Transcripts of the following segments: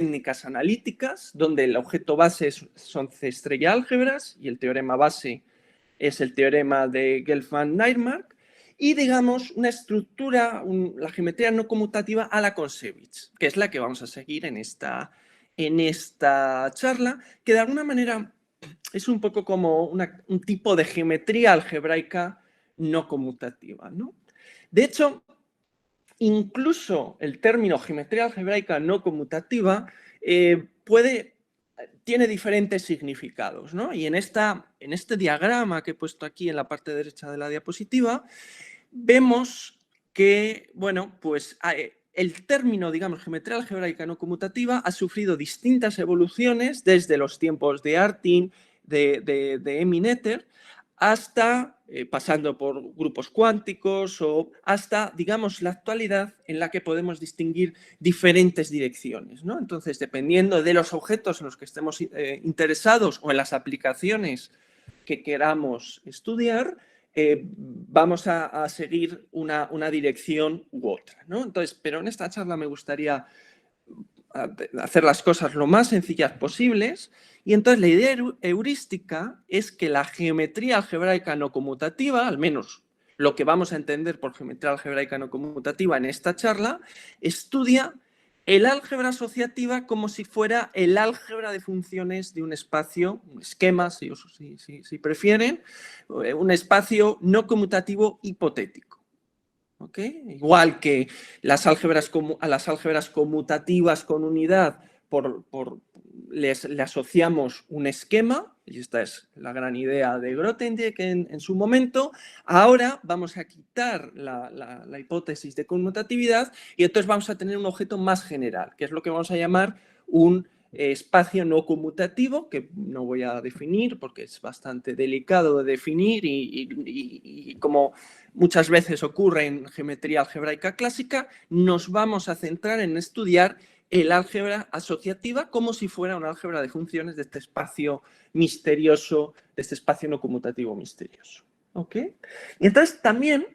técnicas analíticas, donde el objeto base son C-estrella álgebras y el teorema base es el teorema de Gelfand-Naimark, y, digamos, una estructura, la geometría no conmutativa a la Konsevich, que es la que vamos a seguir en esta charla, que de alguna manera es un poco como un tipo de geometría algebraica no conmutativa, ¿no? De hecho, incluso el término geometría algebraica no conmutativa tiene diferentes significados, ¿no? Y en este diagrama que he puesto aquí en la parte derecha de la diapositiva, vemos que, bueno, pues el término, digamos, geometría algebraica no conmutativa ha sufrido distintas evoluciones desde los tiempos de Artin, de Emmy Noether, hasta, pasando por grupos cuánticos o hasta, digamos, la actualidad en la que podemos distinguir diferentes direcciones, ¿no? Entonces, dependiendo de los objetos en los que estemos interesados o en las aplicaciones que queramos estudiar, vamos a seguir una dirección u otra, ¿no? Entonces, pero en esta charla me gustaría hacer las cosas lo más sencillas posibles, y entonces la idea heurística es que la geometría algebraica no conmutativa, al menos lo que vamos a entender por geometría algebraica no conmutativa en esta charla, estudia el álgebra asociativa como si fuera el álgebra de funciones de un espacio, un esquema, si prefieren, un espacio no conmutativo hipotético. ¿Okay? Igual que a las álgebras conmutativas con unidad le asociamos un esquema, y esta es la gran idea de Grothendieck en su momento. Ahora vamos a quitar la hipótesis de conmutatividad y entonces vamos a tener un objeto más general, que es lo que vamos a llamar un espacio no conmutativo, que no voy a definir porque es bastante delicado de definir y como muchas veces ocurre en geometría algebraica clásica, nos vamos a centrar en estudiar el álgebra asociativa como si fuera un álgebra de funciones de este espacio misterioso, de este espacio no conmutativo misterioso. ¿Okay? Y entonces también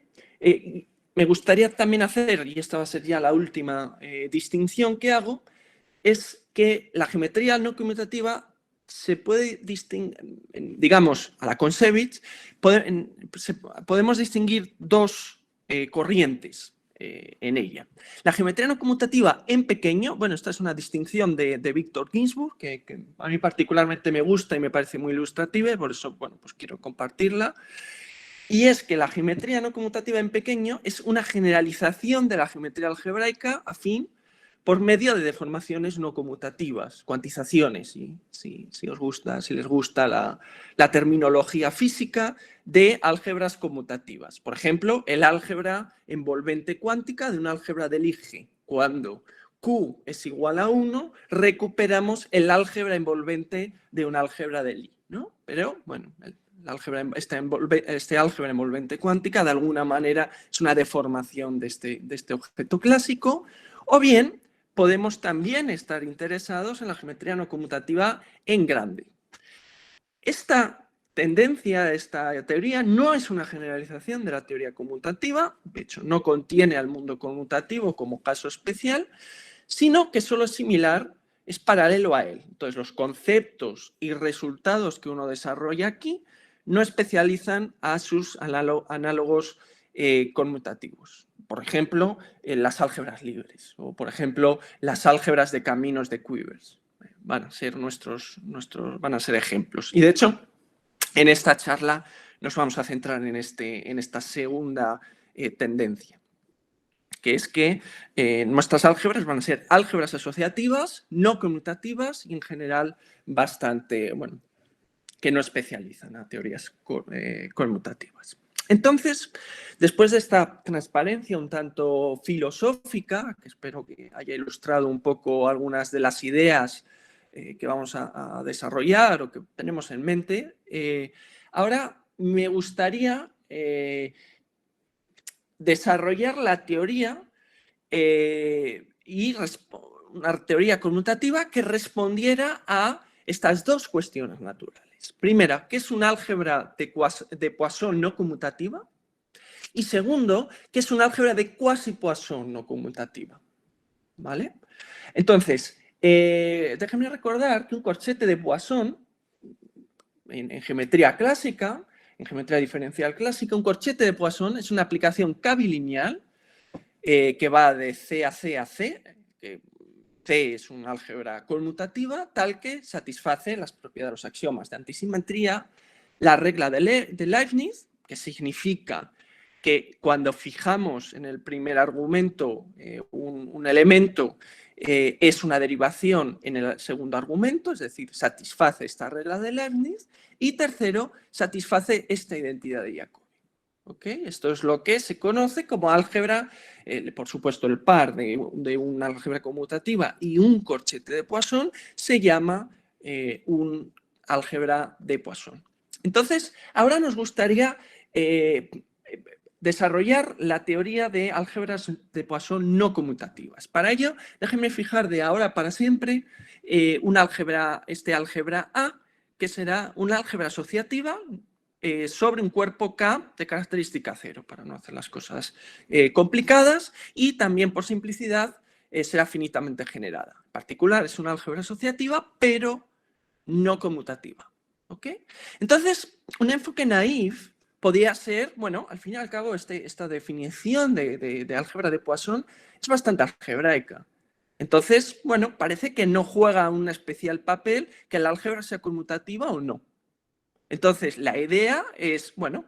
me gustaría también hacer, y esta va a ser ya la última distinción que hago, es que la geometría no conmutativa se puede distinguir, digamos, a la Konsevich, podemos distinguir dos corrientes en ella. La geometría no conmutativa en pequeño, bueno, esta es una distinción de Victor Ginsburg, que a mí particularmente me gusta y me parece muy ilustrativa, y por eso, bueno, pues quiero compartirla. Y es que la geometría no conmutativa en pequeño es una generalización de la geometría algebraica afín por medio de deformaciones no conmutativas, cuantizaciones, si os gusta, si les gusta la terminología física de álgebras conmutativas. Por ejemplo, el álgebra envolvente cuántica de un álgebra de Lie. Cuando Q es igual a 1, recuperamos el álgebra envolvente de un álgebra de Lie, ¿no? Pero, bueno, este álgebra envolvente cuántica de alguna manera es una deformación de este objeto clásico, o bien podemos también estar interesados en la geometría no conmutativa en grande. Esta tendencia, esta teoría, no es una generalización de la teoría conmutativa, de hecho no contiene al mundo conmutativo como caso especial, sino que solo es similar, es paralelo a él. Entonces los conceptos y resultados que uno desarrolla aquí no especializan a sus análogos conmutativos. Por ejemplo, las álgebras libres o, por ejemplo, las álgebras de caminos de Quivers. Van a ser van a ser ejemplos. Y de hecho, en esta charla nos vamos a centrar en esta segunda tendencia, que es que nuestras álgebras van a ser álgebras asociativas, no conmutativas y en general bastante, bueno, que no especializan a teorías conmutativas. Entonces, después de esta transparencia un tanto filosófica, que espero que haya ilustrado un poco algunas de las ideas que vamos a desarrollar o que tenemos en mente, ahora me gustaría desarrollar la teoría y una teoría conmutativa que respondiera a estas dos cuestiones naturales. Primera, ¿qué es un álgebra de Poisson no conmutativa? Y segundo, ¿qué es un álgebra de quasi-Poisson no conmutativa? ¿Vale? Entonces, Déjenme recordar que un corchete de Poisson, en geometría clásica, en geometría diferencial clásica, un corchete de Poisson es una aplicación cabilineal que va de C a C a C, que C es una álgebra conmutativa, tal que satisface las propiedades de los axiomas de antisimetría, la regla de Leibniz, que significa que cuando fijamos en el primer argumento un elemento, es una derivación en el segundo argumento, es decir, satisface esta regla de Leibniz, y tercero, satisface esta identidad de Jacobi. ¿Okay? Esto es lo que se conoce como álgebra, por supuesto el par de una álgebra conmutativa y un corchete de Poisson se llama un álgebra de Poisson. Entonces, ahora nos gustaría desarrollar la teoría de álgebras de Poisson no conmutativas. Para ello, déjenme fijar de ahora para siempre una álgebra, álgebra A, que será una álgebra asociativa sobre un cuerpo K de característica cero, para no hacer las cosas complicadas, y también por simplicidad será finitamente generada. En particular es una álgebra asociativa, pero no conmutativa. ¿Okay? Entonces, un enfoque naïf podría ser, bueno, al fin y al cabo esta definición de álgebra de Poisson es bastante algebraica. Entonces, bueno, parece que no juega un especial papel que la álgebra sea conmutativa o no. Entonces, la idea es, bueno,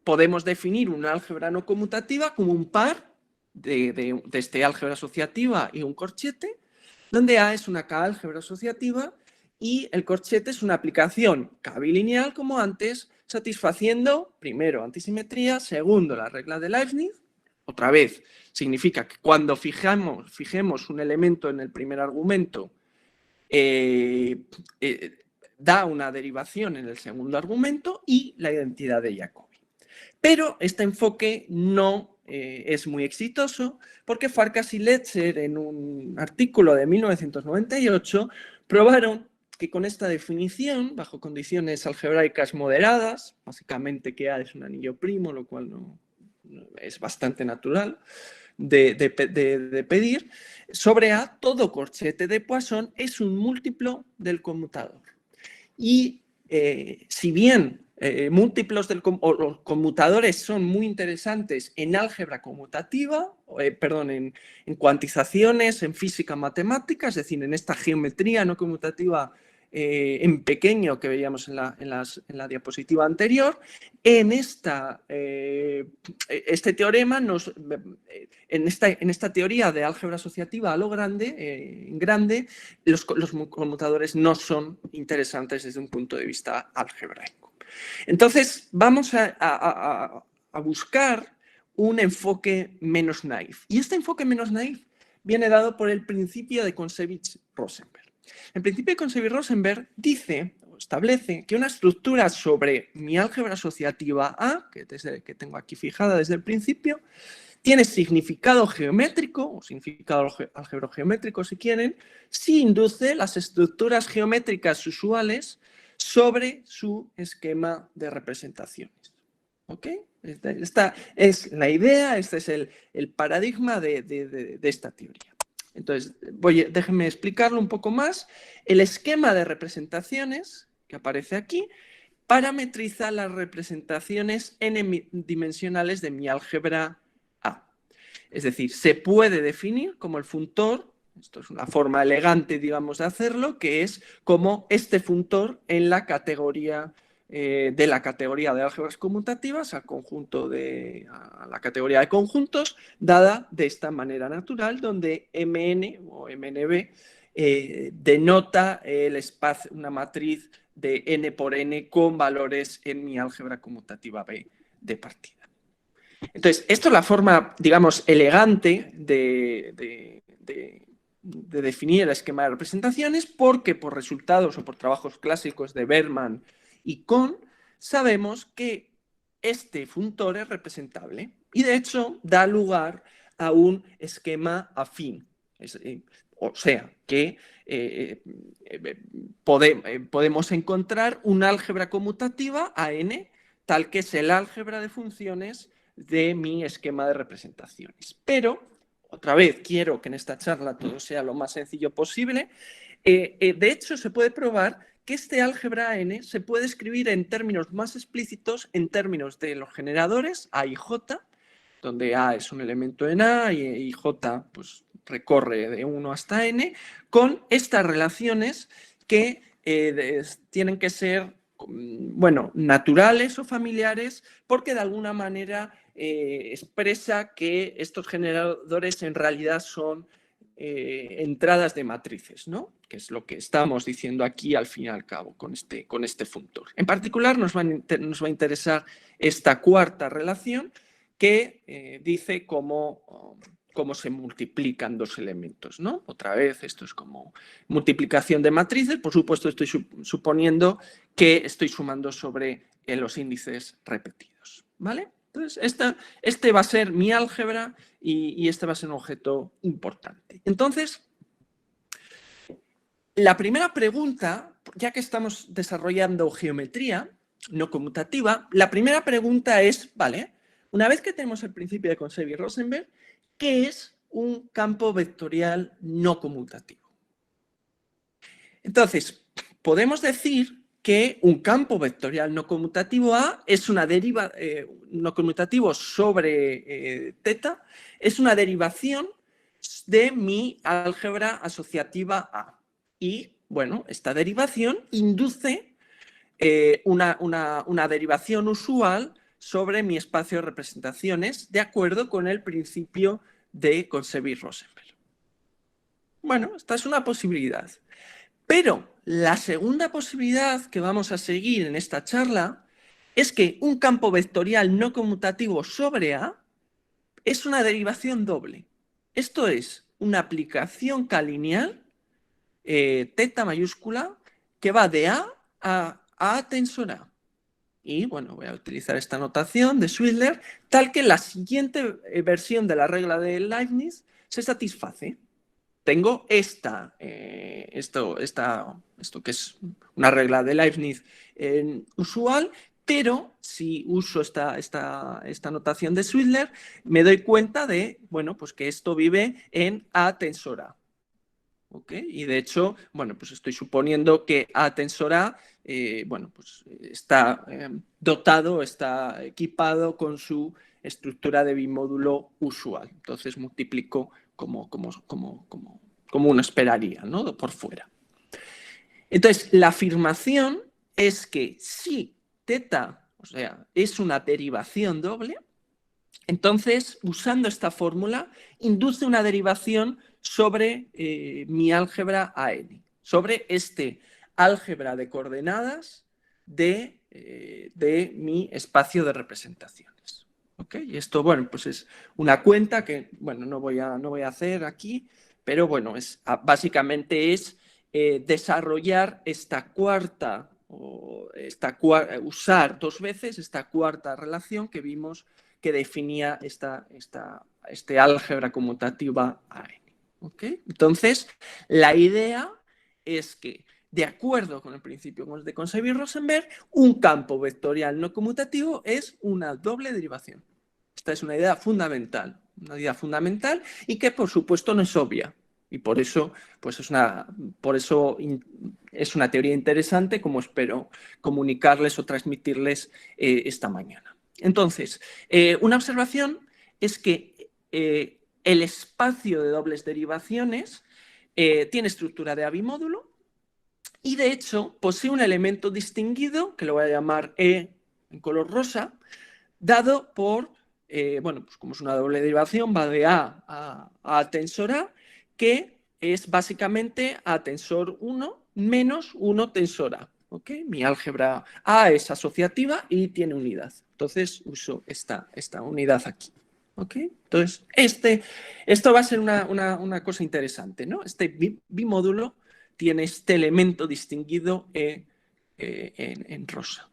podemos definir una álgebra no conmutativa como un par de álgebra asociativa y un corchete, donde A es una K-álgebra asociativa y el corchete es una aplicación K-bilineal, como antes, satisfaciendo, primero, antisimetría, segundo, la regla de Leibniz. Otra vez, significa que cuando fijemos un elemento en el primer argumento, da una derivación en el segundo argumento y la identidad de Jacobi. Pero este enfoque no es muy exitoso porque Farkas y Letzer, en un artículo de 1998, probaron que con esta definición, bajo condiciones algebraicas moderadas, básicamente que A es un anillo primo, lo cual no es bastante natural de pedir, sobre A, todo corchete de Poisson es un múltiplo del conmutador. Y si bien múltiplos o los conmutadores son muy interesantes en álgebra conmutativa, en cuantizaciones, en física matemática, es decir, en esta geometría no conmutativa en pequeño que veíamos en la diapositiva anterior, en este teorema, en esta teoría de álgebra asociativa a lo grande, los conmutadores no son interesantes desde un punto de vista algebraico. Entonces, vamos a buscar un enfoque menos naif. Y este enfoque menos naif viene dado por el principio de Kontsevich-Rosenberg. El principio de Kontsevich-Rosenberg dice o establece que una estructura sobre mi álgebra asociativa A, que tengo aquí fijada desde el principio, tiene significado geométrico, o significado álgebro-geométrico si quieren, si induce las estructuras geométricas usuales sobre su esquema de representaciones. ¿Ok? Esta es la idea, este es el paradigma de esta teoría. Entonces, déjenme explicarlo un poco más. El esquema de representaciones que aparece aquí parametriza las representaciones n-dimensionales de mi álgebra A. Es decir, se puede definir como el funtor, esto es una forma elegante, digamos, de hacerlo, que es como este funtor en la categoría de álgebras conmutativas a la categoría de conjuntos, dada de esta manera natural, donde Mn o Mnb denota el espacio, una matriz de n por n con valores en mi álgebra conmutativa B de partida. Entonces, esto es la forma, digamos, elegante de definir el esquema de representaciones, porque por resultados o por trabajos clásicos de Berman y Kohn, sabemos que este funtor es representable y, de hecho, da lugar a un esquema afín. O sea, que podemos encontrar una álgebra conmutativa a n, tal que es el álgebra de funciones de mi esquema de representaciones. Pero, otra vez, quiero que en esta charla todo sea lo más sencillo posible. De hecho, se puede probar que este álgebra N se puede escribir en términos más explícitos, en términos de los generadores A y J, donde A es un elemento en A y J pues, recorre de 1 hasta N, con estas relaciones que tienen que ser, bueno, naturales o familiares, porque de alguna manera expresa que estos generadores en realidad son entradas de matrices, ¿no? Que es lo que estamos diciendo aquí al fin y al cabo con este funtor. En particular nos va a interesar esta cuarta relación que dice cómo se multiplican dos elementos, ¿no? Otra vez, esto es como multiplicación de matrices. Por supuesto, estoy suponiendo que estoy sumando sobre los índices repetidos, ¿vale? Entonces, este va a ser mi álgebra y este va a ser un objeto importante. Entonces, la primera pregunta, ya que estamos desarrollando geometría no conmutativa, la primera pregunta es, vale, una vez que tenemos el principio de Consevi-Rosenberg, ¿qué es un campo vectorial no conmutativo? Entonces, podemos decir que un campo vectorial no conmutativo A es una deriva no conmutativo sobre teta, es una derivación de mi álgebra asociativa A. Y, bueno, esta derivación induce una derivación usual sobre mi espacio de representaciones de acuerdo con el principio de Consevi-Rosenberg. Bueno, esta es una posibilidad. Pero la segunda posibilidad que vamos a seguir en esta charla es que un campo vectorial no conmutativo sobre A es una derivación doble. Esto es una aplicación K-lineal, teta mayúscula, que va de A tensor A. Y bueno, voy a utilizar esta notación de Schwidler, tal que la siguiente versión de la regla de Leibniz se satisface. Tengo esto que es una regla de Leibniz usual, pero si uso esta notación de Schwidler, me doy cuenta de, bueno, pues que esto vive en A tensor A. ¿Okay? Y de hecho, bueno, pues estoy suponiendo que A tensor A, bueno, pues está dotado, está equipado con su estructura de bimódulo usual. Entonces multiplico como uno esperaría, ¿no? Por fuera. Entonces, la afirmación es que si teta, o sea, es una derivación doble, entonces, usando esta fórmula, induce una derivación sobre mi álgebra AN, sobre este álgebra de coordenadas de mi espacio de representaciones. ¿Okay? Y esto, bueno, pues es una cuenta que, bueno, no voy a hacer aquí, pero bueno, básicamente es desarrollar esta cuarta, usar dos veces esta cuarta relación que vimos que definía este álgebra conmutativa AN. ¿Okay? Entonces, la idea es que, de acuerdo con el principio de Consevi-Rosenberg, un campo vectorial no conmutativo es una doble derivación. Esta es una idea fundamental y que, por supuesto, no es obvia. Y por eso, pues es una teoría interesante, como espero comunicarles o transmitirles esta mañana. Entonces, una observación es que el espacio de dobles derivaciones tiene estructura de abimódulo y, de hecho, posee un elemento distinguido, que lo voy a llamar E en color rosa, dado por, bueno, pues como es una doble derivación, va de A tensor A, que es básicamente A tensor 1 menos 1 tensor A. ¿Okay? Mi álgebra A es asociativa y tiene unidad. Entonces uso esta unidad aquí. ¿Okay? Entonces, esto va a ser una cosa interesante, ¿no? Este bimódulo tiene este elemento distinguido en rosa.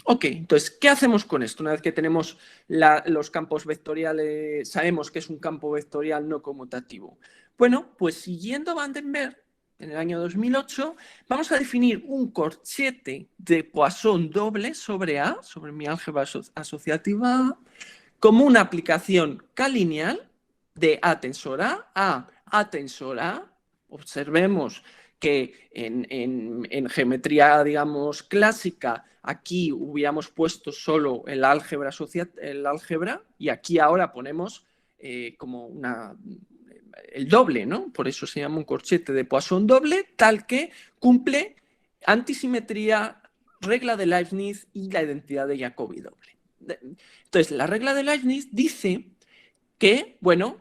Ok, entonces, ¿qué hacemos con esto? Una vez que tenemos los campos vectoriales, sabemos que es un campo vectorial no conmutativo. Bueno, pues siguiendo Vandenberg, en el año 2008, vamos a definir un corchete de Poisson doble sobre A, sobre mi álgebra asociativa A, como una aplicación K-lineal de A tensor A tensor A, observemos que en geometría, digamos, clásica, aquí hubiéramos puesto solo el álgebra y aquí ahora ponemos como el doble, ¿no? Por eso se llama un corchete de Poisson doble, tal que cumple antisimetría, regla de Leibniz y la identidad de Jacobi doble. Entonces, la regla de Leibniz dice que, bueno,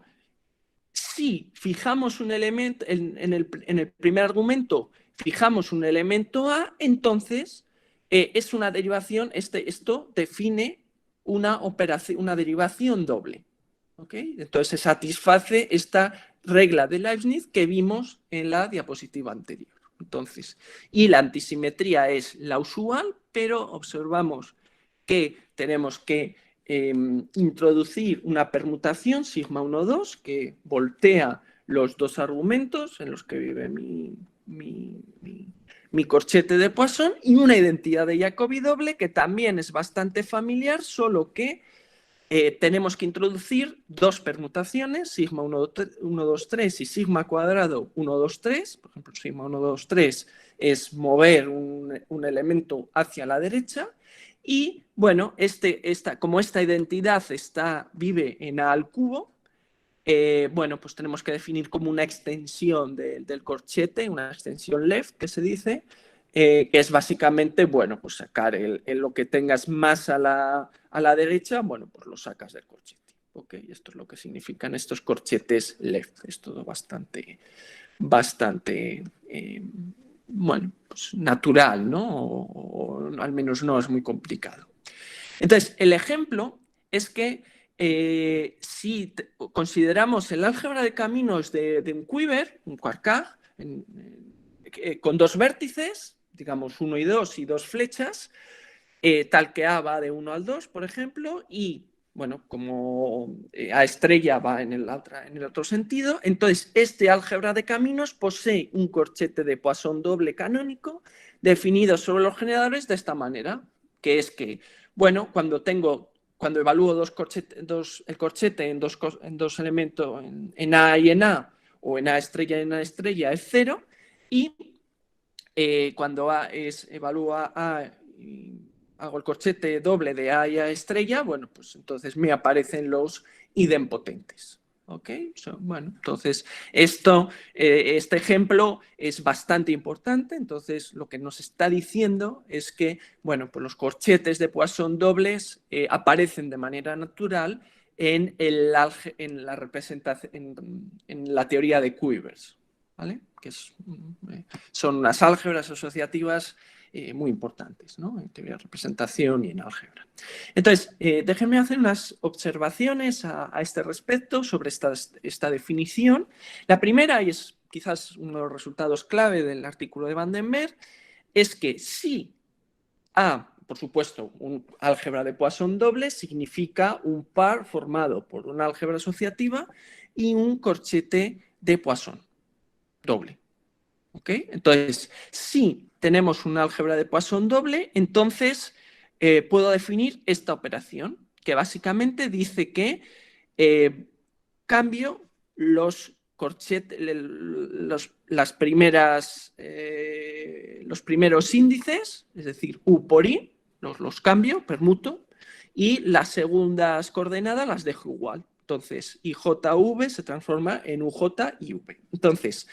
si fijamos un elemento, en el primer argumento, fijamos un elemento A, entonces es una derivación, esto define una derivación doble. ¿Okay? Entonces se satisface esta regla de Leibniz que vimos en la diapositiva anterior. Entonces, y la antisimetría es la usual, pero observamos que tenemos que introducir una permutación sigma 1, 2 que voltea los dos argumentos en los que vive mi corchete de Poisson y una identidad de Jacobi doble que también es bastante familiar, solo que tenemos que introducir dos permutaciones, sigma 1, 2, 3 y sigma cuadrado 1, 2, 3. Por ejemplo, sigma 1, 2, 3 es mover un elemento hacia la derecha. Y bueno, como esta identidad vive en A al cubo, bueno, pues tenemos que definir como una extensión del corchete, una extensión left que se dice, que es básicamente, bueno, pues sacar lo que tengas más a la derecha, bueno, pues lo sacas del corchete. Ok, esto es lo que significan estos corchetes left. Es todo bastante, bueno, pues natural, ¿no? O al menos no es muy complicado. Entonces, el ejemplo es que si consideramos el álgebra de caminos de un quiver, un quark, con dos vértices, digamos 1 y 2 y dos flechas, tal que A va de 1 al 2, por ejemplo, y bueno, como A estrella va en el otro sentido, entonces este álgebra de caminos posee un corchete de Poisson doble canónico definido sobre los generadores de esta manera, que es que, bueno, cuando evalúo el corchete en dos elementos, en A y en A, o en A estrella y en A estrella, es 0, y cuando evalúa A y hago el corchete doble de A y A estrella, bueno, pues entonces me aparecen los idempotentes. ¿Ok? Bueno, entonces este ejemplo es bastante importante. Entonces lo que nos está diciendo es que, bueno, pues los corchetes de Poisson dobles aparecen de manera natural en la representación, en la teoría de Quivers, ¿vale? Que son unas álgebras asociativas muy importantes, ¿no? En teoría de representación y en álgebra. Entonces, déjenme hacer unas observaciones a este respecto sobre esta definición. La primera, y es quizás uno de los resultados clave del artículo de Van den Berg, es que si A, por supuesto, un álgebra de Poisson doble significa un par formado por una álgebra asociativa y un corchete de Poisson doble. ¿Ok? Entonces, si tenemos un álgebra de Poisson doble, entonces puedo definir esta operación, que básicamente dice que cambio los primeros índices, es decir, U por I, los cambio, permuto, y las segundas coordenadas las dejo igual. Entonces, IJV se transforma en UJ y V. Entonces,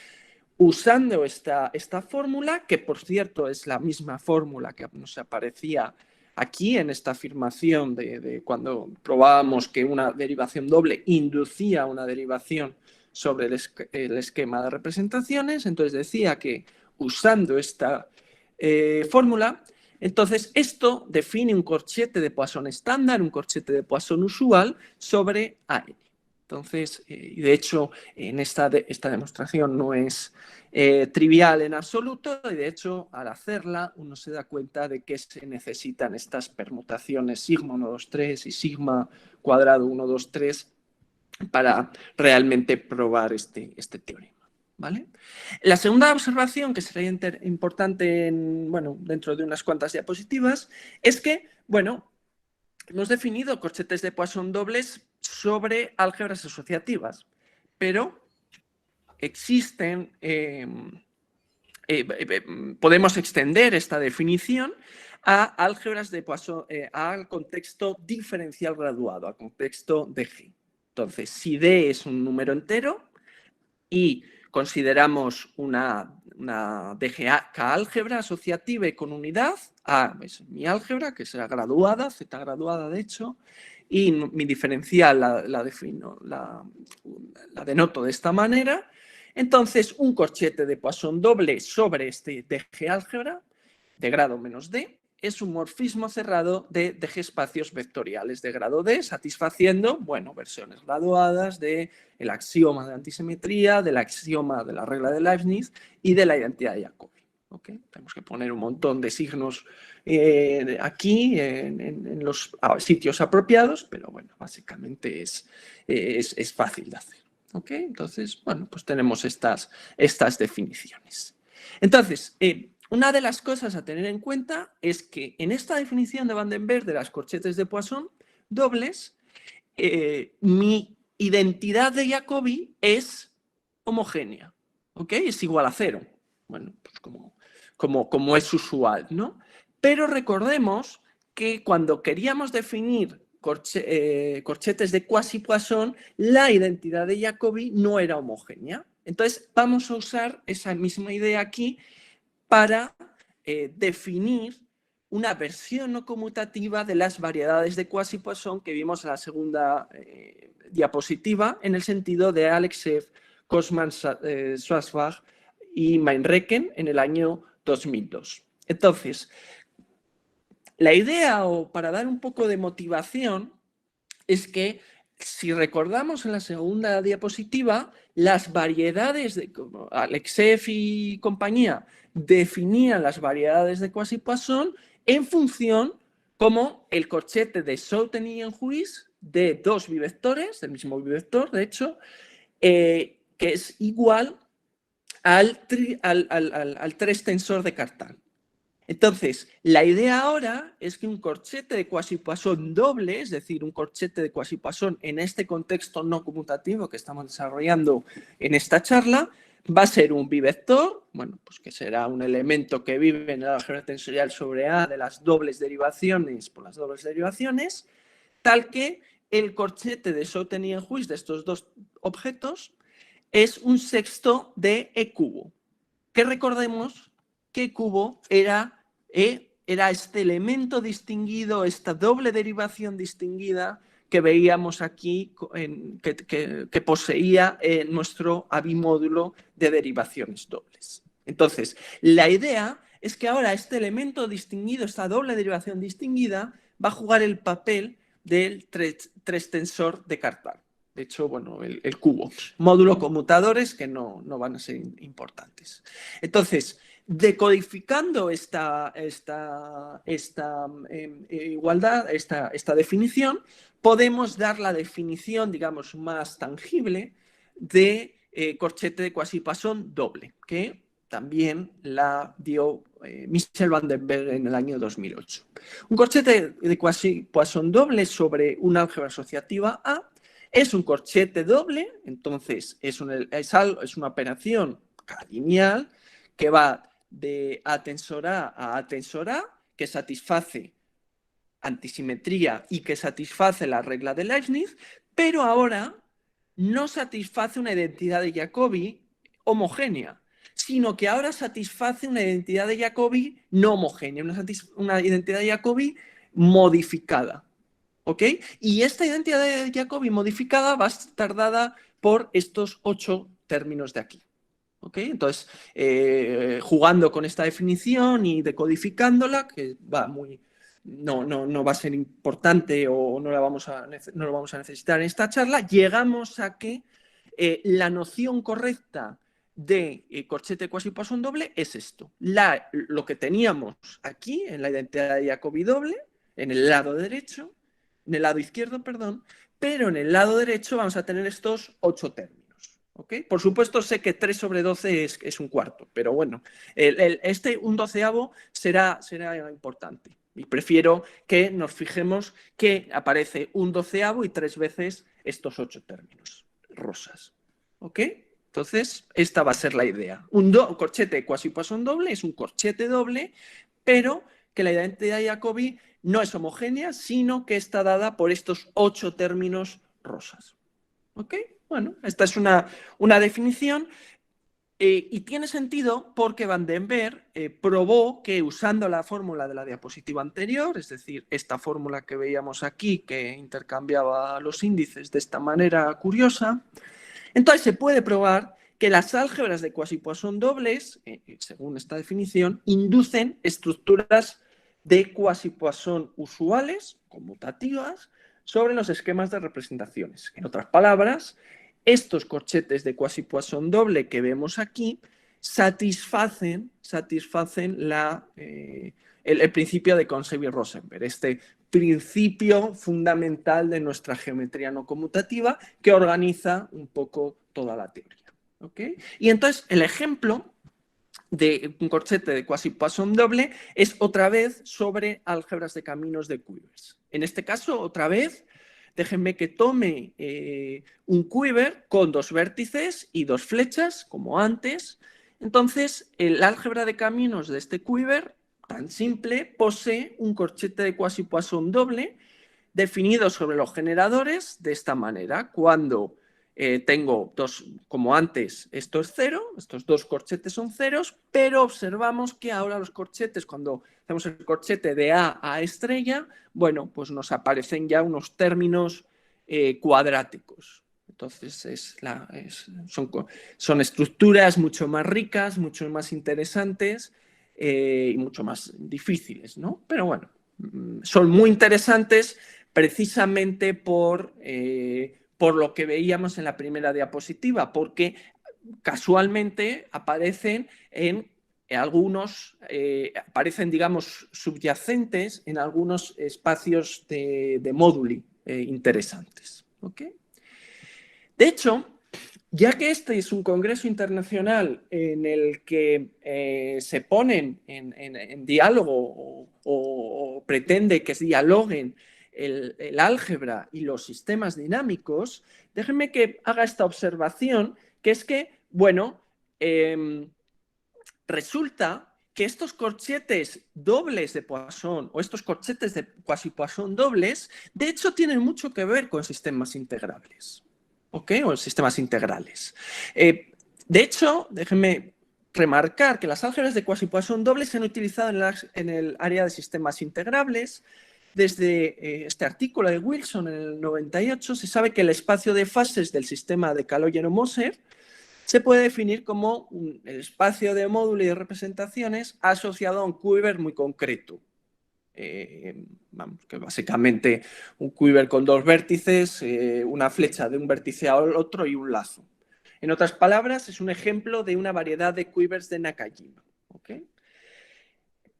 usando esta fórmula, que por cierto es la misma fórmula que nos aparecía aquí en esta afirmación de cuando probábamos que una derivación doble inducía una derivación sobre el esquema de representaciones, entonces decía que usando esta fórmula, entonces esto define un corchete de Poisson estándar, un corchete de Poisson usual sobre AN. Entonces, y de hecho, en esta demostración no es trivial en absoluto, y de hecho, al hacerla, uno se da cuenta de que se necesitan estas permutaciones sigma 1, 2, 3 y sigma cuadrado 1, 2, 3 para realmente probar este teorema. ¿Vale? La segunda observación, que sería importante dentro de unas cuantas diapositivas, es que, bueno, hemos definido corchetes de Poisson dobles sobre álgebras asociativas. pero existen, podemos extender esta definición a álgebras de Poisson, al contexto diferencial graduado, al contexto de G. Entonces, si D es un número entero y consideramos una DGK álgebra asociativa y con unidad, A es mi álgebra, que será graduada, Z graduada de hecho, y mi diferencial la denoto de esta manera. Entonces, un corchete de Poisson doble sobre este DG álgebra de grado menos D es un morfismo cerrado de DG espacios vectoriales de grado D, satisfaciendo, bueno, versiones graduadas del axioma de antisimetría, del axioma de la regla de Leibniz y de la identidad de Jacobi. ¿Okay? Tenemos que poner un montón de signos aquí en los sitios apropiados, pero bueno, básicamente es fácil de hacer. ¿Okay? Entonces, bueno, pues tenemos estas definiciones. Entonces, una de las cosas a tener en cuenta es que en esta definición de Van den Berg de las corchetes de Poisson dobles, mi identidad de Jacobi es homogénea, ¿ok? Es igual a 0. Bueno, pues como es usual, ¿no? Pero recordemos que cuando queríamos definir corchetes de quasi-Poisson, la identidad de Jacobi no era homogénea. Entonces, vamos a usar esa misma idea aquí para definir una versión no conmutativa de las variedades de quasi-Poisson que vimos en la segunda diapositiva, en el sentido de Alexev, Kosman, Schwarzbach y Meinrecken en el año 2002. Entonces, la idea, o para dar un poco de motivación, es que si recordamos en la segunda diapositiva, las variedades de Alexev y compañía definían las variedades de quasi-Poisson en función como el corchete de Schouten y Enhuis de dos bivectores, del mismo bivector, de hecho, que es igual al 3 tensor de Cartan. Entonces, la idea ahora es que un corchete de quasi-Poisson doble, es decir, un corchete de quasi-Poisson en este contexto no conmutativo que estamos desarrollando en esta charla, va a ser un bivector, bueno, pues que será un elemento que vive en el álgebra tensorial sobre A de las dobles derivaciones por las dobles derivaciones, tal que el corchete de Schouten y Enhuis de estos dos objetos es un sexto de E cubo, que recordemos que E cubo era este elemento distinguido, esta doble derivación distinguida que veíamos aquí, que poseía nuestro abimódulo de derivaciones dobles. Entonces, la idea es que ahora este elemento distinguido, esta doble derivación distinguida, va a jugar el papel del tres tensor de Cartan. De hecho, bueno, el cubo. Módulo conmutadores que no van a ser importantes. Entonces, decodificando esta igualdad, esta definición, podemos dar la definición, digamos, más tangible de corchete de quasi-Poisson doble, que también la dio Michel Van den Berg en el año 2008. Un corchete de quasi-Poisson doble sobre una álgebra asociativa A es un corchete doble, entonces es una operación lineal que va de A tensor A tensor A, que satisface antisimetría y que satisface la regla de Leibniz, pero ahora no satisface una identidad de Jacobi homogénea, sino que ahora satisface una identidad de Jacobi no homogénea, una identidad de Jacobi modificada. ¿Ok? Y esta identidad de Jacobi modificada va a estar dada por estos 8 términos de aquí. ¿Ok? Entonces, jugando con esta definición y decodificándola, que va no va a ser importante o no lo vamos a necesitar en esta charla, llegamos a que la noción correcta de corchete quasi-Poisson doble es esto. Lo que teníamos aquí en la identidad de Jacobi doble, en el lado derecho, en el lado izquierdo, perdón, pero en el lado derecho vamos a tener estos 8 términos. ¿Okay? Por supuesto, sé que 3 sobre 12 es un cuarto, pero bueno, un doceavo será importante. Y prefiero que nos fijemos que aparece un doceavo y 3 veces estos 8 términos rosas. ¿Ok? Entonces, esta va a ser la idea. Un corchete de Quasi-Poisson doble es un corchete doble, pero que la identidad de Jacobi no es homogénea, sino que está dada por estos 8 términos rosas. ¿Ok? Bueno, esta es una definición y tiene sentido porque Van den Berg probó que usando la fórmula de la diapositiva anterior, es decir, esta fórmula que veíamos aquí que intercambiaba los índices de esta manera curiosa, entonces se puede probar que las álgebras de Quasi-Poisson dobles, según esta definición, inducen estructuras de Quasi-Poisson usuales, conmutativas, sobre los esquemas de representaciones. En otras palabras, estos corchetes de Quasi-Poisson doble que vemos aquí satisfacen el principio de Cohn-Shewey-Rosenberg, este principio fundamental de nuestra geometría no conmutativa que organiza un poco toda la teoría. ¿Okay? Y entonces el ejemplo de un corchete de Quasi-Poisson doble es otra vez sobre álgebras de caminos de Kuivers. En este caso, otra vez, déjenme que tome un quiver con 2 vértices y 2 flechas, como antes. Entonces, el álgebra de caminos de este quiver, tan simple, posee un corchete de Quasi-Poisson doble definido sobre los generadores de esta manera. Cuando tengo como antes, esto es 0, estos 2 corchetes son ceros, pero observamos que ahora los corchetes, cuando hacemos el corchete de A estrella, bueno, pues nos aparecen ya unos términos cuadráticos. Entonces son estructuras mucho más ricas, mucho más interesantes y mucho más difíciles, ¿no? Pero bueno, son muy interesantes precisamente por lo que veíamos en la primera diapositiva, porque casualmente aparecen digamos, subyacentes en algunos espacios de móduli interesantes. ¿Okay? De hecho, ya que este es un congreso internacional en el que se ponen en diálogo o pretende que se dialoguen el álgebra y los sistemas dinámicos, déjenme que haga esta observación, que es que, bueno, resulta que estos corchetes dobles de Poisson o estos corchetes de Quasi-Poisson dobles, de hecho, tienen mucho que ver con sistemas integrables. ¿Ok? O sistemas integrales. De hecho, déjenme remarcar que las álgebras de Quasi-Poisson dobles se han utilizado en el área de sistemas integrables. Desde este artículo de Wilson en el 98 se sabe que el espacio de fases del sistema de Caloyer-Moser se puede definir como el espacio de módulo y de representaciones asociado a un quiver muy concreto. Vamos, que básicamente un quiver con 2 vértices, una flecha de un vértice al otro y un lazo. En otras palabras, es un ejemplo de una variedad de quivers de Nakajima. ¿Okay?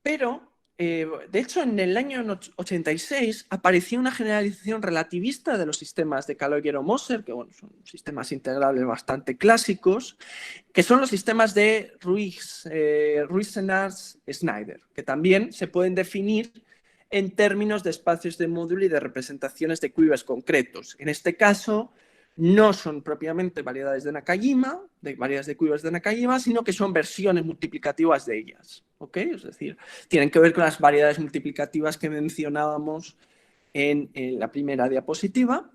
Pero, de hecho, en el año 86 apareció una generalización relativista de los sistemas de Caloyer-Moser, que bueno, son sistemas integrables bastante clásicos, que son los sistemas de Ruiz-Senard-Snyder, que también se pueden definir en términos de espacios de módulo y de representaciones de quivers concretos. En este caso, no son propiamente variedades de Nakajima, variedades de quivers de Nakajima, sino que son versiones multiplicativas de ellas. ¿Ok? Es decir, tienen que ver con las variedades multiplicativas que mencionábamos en la primera diapositiva.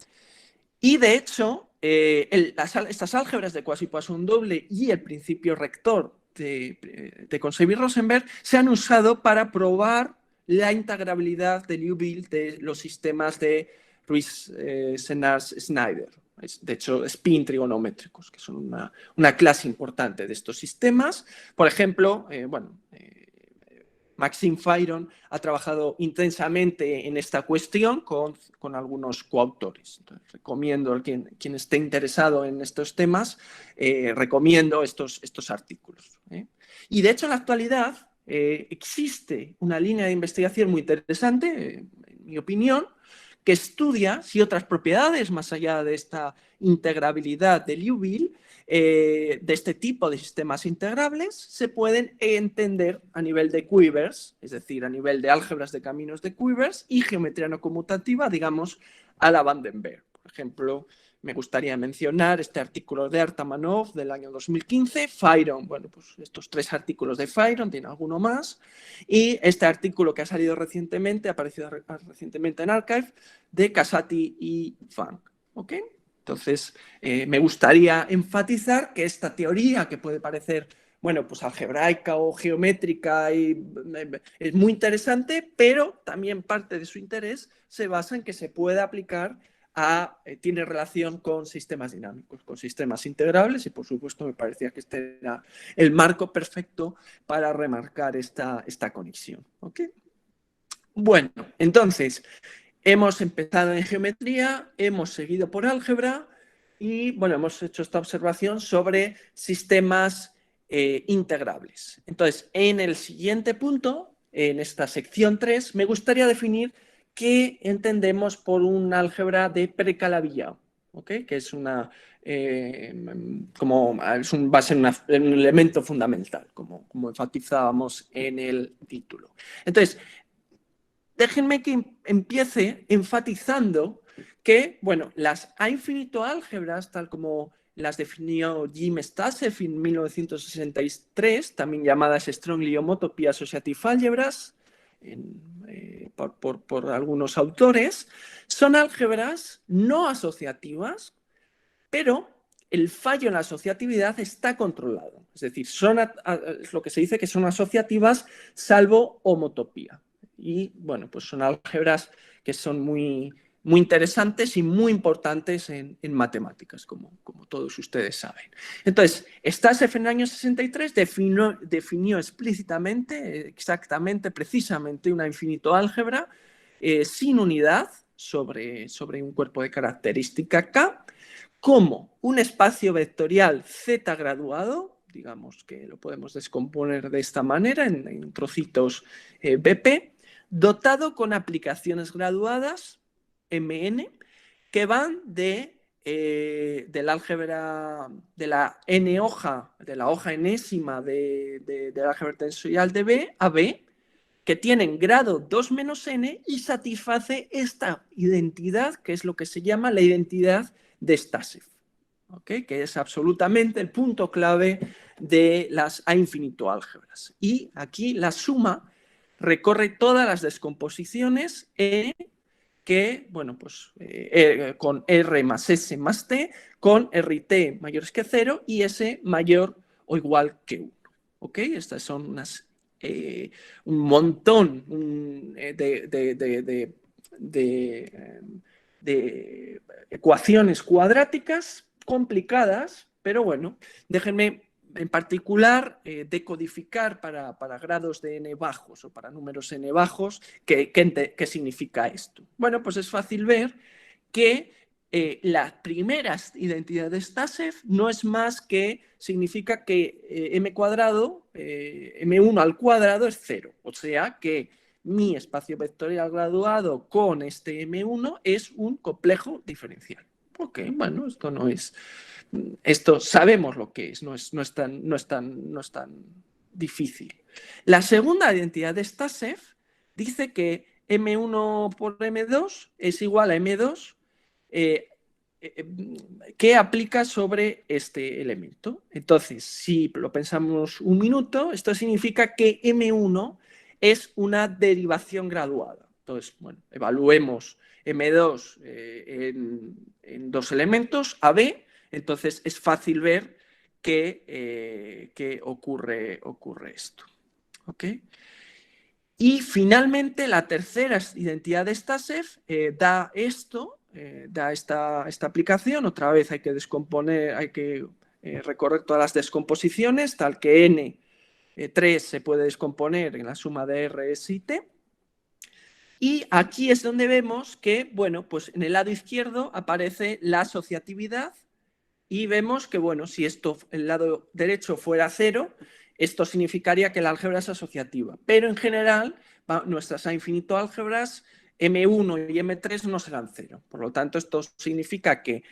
Y de hecho, estas álgebras de Quasi-Poisson doble y el principio rector de Cohn-Shewey-Rosenberg se han usado para probar la integrabilidad de Liouville de los sistemas de Ruiz-Senard-Snyder. De hecho, spin trigonométricos, que son una clase importante de estos sistemas. Por ejemplo, Maxime Fayron ha trabajado intensamente en esta cuestión con algunos coautores. Entonces, recomiendo a quien esté interesado en estos temas, recomiendo estos artículos. Y de hecho, en la actualidad existe una línea de investigación muy interesante, en mi opinión, que estudia si otras propiedades, más allá de esta integrabilidad de Liouville, de este tipo de sistemas integrables, se pueden entender a nivel de quivers, es decir, a nivel de álgebras de caminos de quivers y geometría no conmutativa, digamos, a la Van den Berg. Por ejemplo, me gustaría mencionar este artículo de Artamanov del año 2015, Fyron, bueno, pues estos 3 artículos de Fyron, tiene alguno más, y este artículo que ha salido recientemente, ha aparecido recientemente en Archive, de Casati y Fang, ¿ok? Entonces, me gustaría enfatizar que esta teoría, que puede parecer, bueno, pues algebraica o geométrica, es muy interesante, pero también parte de su interés se basa en que se puede aplicar tiene relación con sistemas dinámicos, con sistemas integrables, y por supuesto me parecía que este era el marco perfecto para remarcar esta conexión, ¿ok? Bueno, entonces, hemos empezado en geometría, hemos seguido por álgebra y, bueno, hemos hecho esta observación sobre sistemas integrables. Entonces, en el siguiente punto, en esta sección 3, me gustaría definir qué entendemos por un álgebra de Precalavi-Yau, ¿okay? Que es va a ser un elemento fundamental, como enfatizábamos en el título. Entonces, déjenme que empiece enfatizando que, bueno, las A-infinito álgebras, tal como las definió Jim Stasseff en 1963, también llamadas Strongly Homotopy Associative Algebras, por algunos autores, son álgebras no asociativas, pero el fallo en la asociatividad está controlado. Es decir, es lo que se dice que son asociativas salvo homotopía. Y, bueno, pues son álgebras que son muy interesantes y muy importantes en matemáticas, como todos ustedes saben. Entonces, Stasseff en el año 63 definió explícitamente, exactamente, precisamente, una infinito álgebra sin unidad sobre un cuerpo de característica K, como un espacio vectorial Z graduado, digamos que lo podemos descomponer de esta manera en trocitos BP, dotado con aplicaciones graduadas, MN, que van del álgebra, de la n hoja, de la hoja enésima del álgebra tensorial de B a B, que tienen grado 2 menos n y satisface esta identidad, que es lo que se llama la identidad de Stasseff, ¿okay? Que es absolutamente el punto clave de las A-infinito álgebras. Y aquí la suma recorre todas las descomposiciones que, bueno, pues con R más S más T, con R y T mayores que 0 y S mayor o igual que 1. ¿Ok? Estas son un montón de ecuaciones cuadráticas complicadas, pero bueno, déjenme en particular decodificar para grados de n bajos o para números n bajos qué significa esto. Bueno, pues es fácil ver que las primeras identidades de Stasseff no es más que significa que m cuadrado, m1 al cuadrado es 0, o sea que mi espacio vectorial graduado con este m1 es un complejo diferencial. Ok, bueno, esto sabemos lo que es, no es tan difícil. La segunda identidad de Stasseff dice que M1 por M2 es igual a M2 que aplica sobre este elemento. Entonces, si lo pensamos un minuto, esto significa que M1 es una derivación graduada. Entonces, bueno, evaluemos M2 en 2 elementos, AB, entonces es fácil ver que ocurre esto. ¿Ok? Y finalmente, la tercera identidad de Stasseff da esto, da esta aplicación. Otra vez hay que descomponer, hay que recorrer todas las descomposiciones, tal que N3 se puede descomponer en la suma de R, S y T. Y aquí es donde vemos que, bueno, pues en el lado izquierdo aparece la asociatividad y vemos que, bueno, si el lado derecho fuera 0, esto significaría que la álgebra es asociativa. Pero en general, nuestras A-infinito álgebras, M1 y M3 no serán 0. Por lo tanto, esto significa que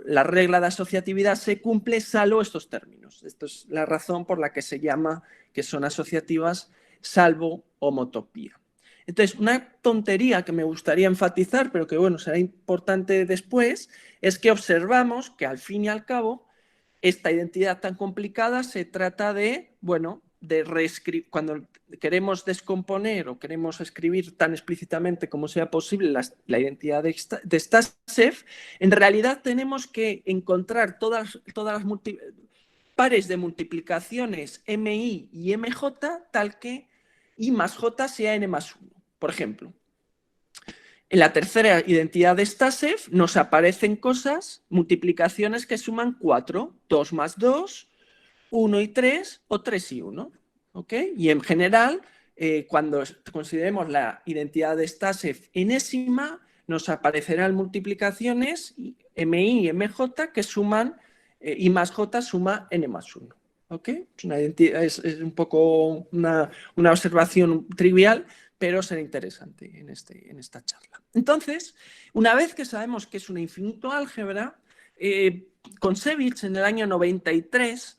la regla de asociatividad se cumple salvo estos términos. Esto es la razón por la que se llama que son asociativas salvo homotopía. Entonces, una tontería que me gustaría enfatizar, pero que bueno, será importante después, es que observamos que al fin y al cabo, esta identidad tan complicada se trata de, bueno, de reescribir, cuando queremos descomponer o queremos escribir tan explícitamente como sea posible la identidad de Stashev, en realidad tenemos que encontrar todas las pares de multiplicaciones MI y MJ tal que I más J sea N más 1. Por ejemplo, en la tercera identidad de Stashev nos aparecen cosas, multiplicaciones que suman 4, 2 más 2, 1 y 3 o 3 y 1. ¿Ok? Y en general, cuando consideremos la identidad de Stashev enésima, nos aparecerán multiplicaciones MI y MJ que suman, I más J suma N más 1. ¿Ok? Es un poco una observación trivial, pero será interesante en esta charla. Entonces, una vez que sabemos que es una infinito álgebra, Kontsevich en el año 93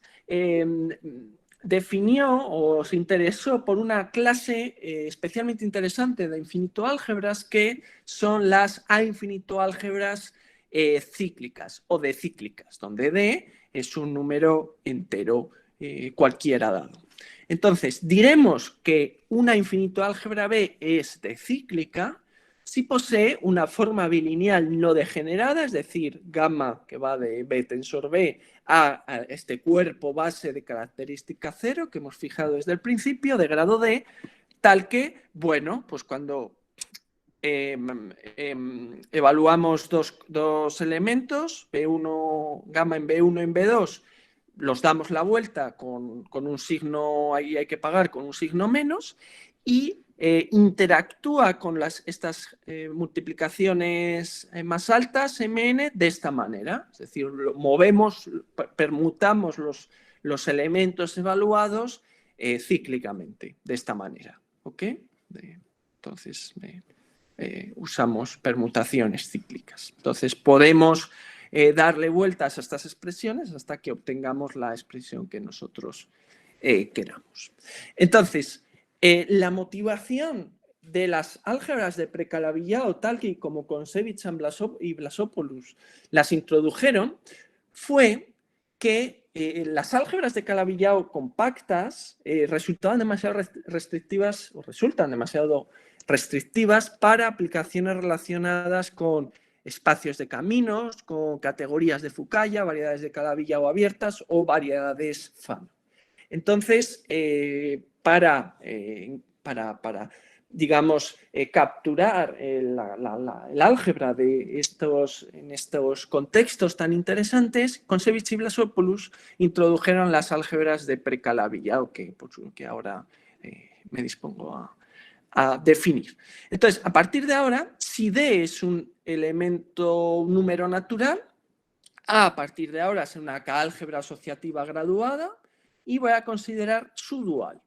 definió o se interesó por una clase especialmente interesante de infinito álgebras que son las a infinito álgebras cíclicas o decíclicas, donde D es un número entero cualquiera dado. Entonces, diremos que una infinito álgebra B es decíclica si posee una forma bilineal no degenerada, es decir, gamma que va de B tensor B a este cuerpo base de característica 0 que hemos fijado desde el principio, de grado D, tal que, bueno, pues cuando evaluamos dos elementos, B1, gamma en B1 en B2, los damos la vuelta con un signo, ahí hay que pagar con un signo menos, y interactúa con estas multiplicaciones más altas, Mn, de esta manera. Es decir, movemos, permutamos los elementos evaluados cíclicamente, de esta manera. ¿Ok? Entonces, usamos permutaciones cíclicas. Entonces, podemos darle vueltas a estas expresiones hasta que obtengamos la expresión que nosotros queramos. Entonces, la motivación de las álgebras de Precalavi-Yau, tal que como Kontsevich y Vlasopoulos las introdujeron, fue que las álgebras de Calabi-Yau compactas resultaban demasiado restrictivas o resultan demasiado restrictivas para aplicaciones relacionadas con espacios de caminos, con categorías de Fukaya, variedades de Calabi-Yau abiertas o variedades Fano. Entonces, para digamos, capturar el álgebra en estos contextos tan interesantes, Kontsevich y Vlasopoulos introdujeron las álgebras de Precalavi-Yau, que ahora me dispongo a definir. Entonces, a partir de ahora, si D es un número natural, A partir de ahora es una K-álgebra asociativa graduada y voy a considerar su dual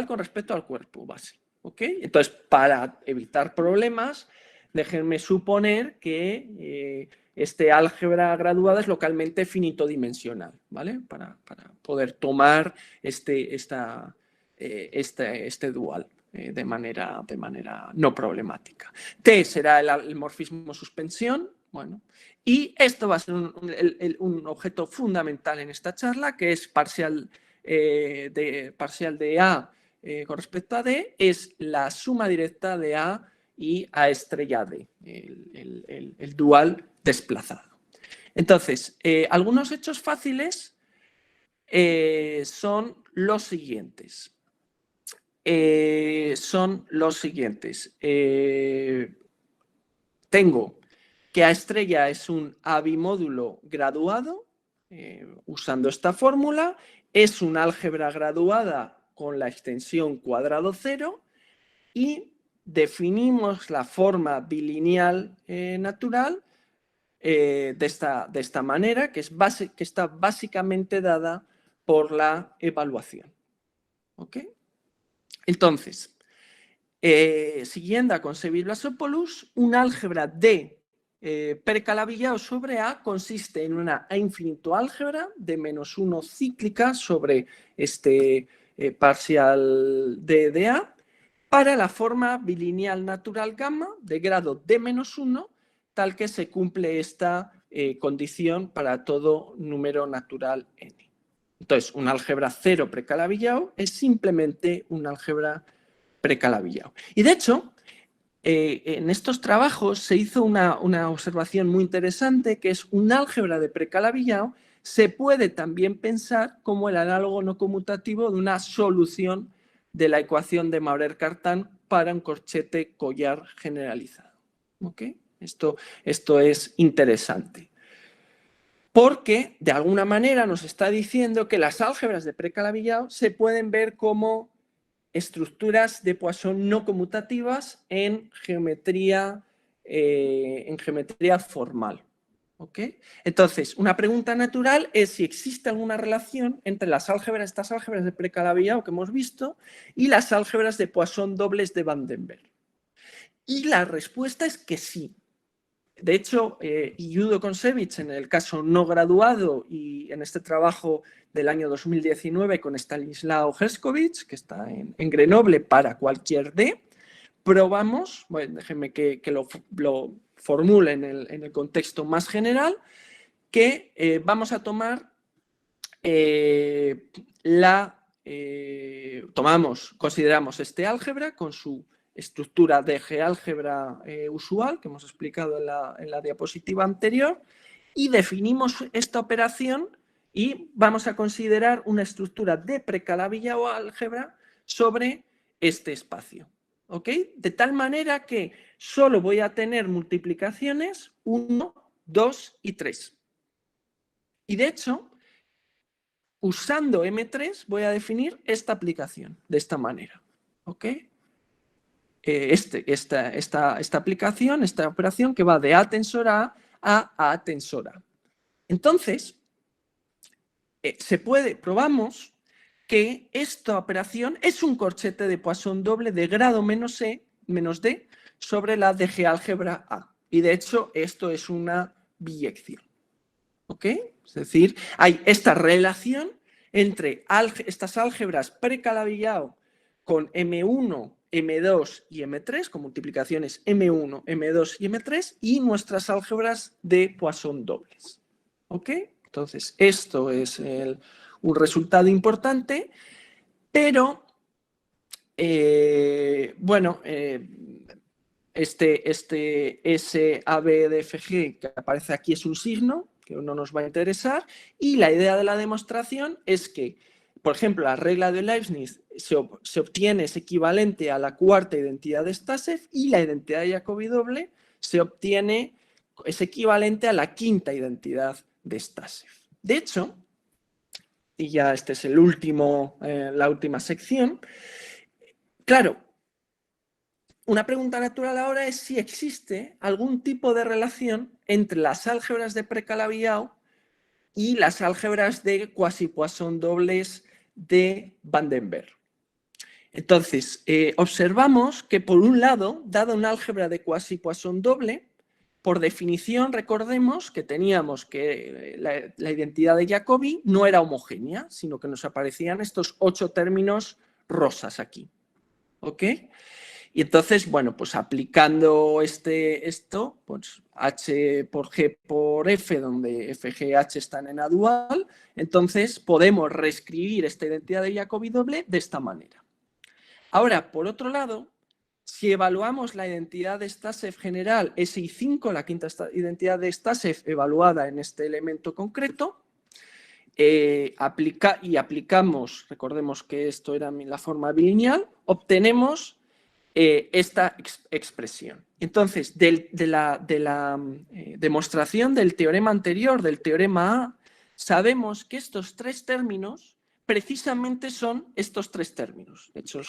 con respecto al cuerpo base. ¿Okay? Entonces, para evitar problemas, déjenme suponer que este álgebra graduada es localmente finito-dimensional, ¿vale? Para poder tomar este dual de manera no problemática. T será el morfismo suspensión, bueno, y esto va a ser un objeto fundamental en esta charla, que es parcial de A con respecto a D, es la suma directa de A y A estrella D, el dual desplazado. Entonces, algunos hechos fáciles son los siguientes. Tengo que A estrella es un A bimódulo graduado, usando esta fórmula, es una álgebra graduada con la extensión cuadrado 0 y definimos la forma bilineal natural de esta manera, que está básicamente dada por la evaluación. ¿Ok? Entonces, siguiendo a Kontsevich y Vlasopoulos, un álgebra de Precalavi-Yau sobre A consiste en una A infinito álgebra de -1 cíclica sobre este parcial de A, para la forma bilineal natural gamma de grado D-1, tal que se cumple esta condición para todo número natural n. Entonces, un álgebra cero precalabillado es simplemente un álgebra precalabillado. Y de hecho, en estos trabajos se hizo una observación muy interesante, que es un álgebra de precalabillado se puede también pensar como el análogo no conmutativo de una solución de la ecuación de Maurer-Cartan para un corchete collar generalizado. ¿Okay? Esto es interesante. Porque, de alguna manera, nos está diciendo que las álgebras de precalabillado se pueden ver como estructuras de Poisson no conmutativas en geometría formal. ¿Okay? Entonces, una pregunta natural es si existe alguna relación entre estas álgebras de precalabillado que hemos visto y las álgebras de Poisson dobles de Van den Berg. Y la respuesta es que sí. De hecho, Yudo Konsevich, en el caso no graduado y en este trabajo del año 2019 con Stanislaw Herskovich, que está en Grenoble para cualquier D, probamos, bueno, déjenme que lo formule en el contexto más general, que vamos a tomar consideramos este álgebra con su estructura de G-álgebra usual que hemos explicado en la diapositiva anterior y definimos esta operación y vamos a considerar una estructura de precalabillado álgebra sobre este espacio. ¿Ok? De tal manera que solo voy a tener multiplicaciones 1, 2 y 3. Y de hecho, usando M3 voy a definir esta aplicación de esta manera. ¿Ok? Esta aplicación, esta operación que va de A tensor A A tensor A. Entonces, probamos que esta operación es un corchete de Poisson doble de grado menos D sobre la de G-álgebra A. Y de hecho, esto es una biyección. ¿Ok? Es decir, hay esta relación entre estas álgebras precalabillado con M1, M2 y M3, con multiplicaciones M1, M2 y M3, y nuestras álgebras de Poisson dobles. ¿Ok? Entonces, esto es un resultado importante, pero, bueno, este SABDFG que aparece aquí es un signo que no nos va a interesar, y la idea de la demostración es que, por ejemplo, la regla de Leibniz se obtiene, es equivalente a la cuarta identidad de Stassev, y la identidad de Jacobi doble es equivalente a la quinta identidad de Stassev. De hecho, y ya este es la última sección, claro, una pregunta natural ahora es si existe algún tipo de relación entre las álgebras de precalabillado y las álgebras de quasi-Poisson dobles de Van den Berg. Entonces, observamos que por un lado, dada una álgebra de quasi-Poisson doble, por definición, recordemos que teníamos que la identidad de Jacobi no era homogénea, sino que nos aparecían estos 8 términos rosas aquí. ¿Ok? Y entonces, bueno, pues aplicando esto, pues H por G por F, donde F, G, H están en A dual, entonces podemos reescribir esta identidad de Jacobi doble de esta manera. Ahora, por otro lado, si evaluamos la identidad de Stassev general SI5, la quinta identidad de Stassev evaluada en este elemento concreto, aplicamos, recordemos que esto era la forma bilineal, obtenemos esta expresión. Entonces, de la demostración del teorema anterior, del teorema A, sabemos que estos 3 términos precisamente son estos 3 términos. De hecho,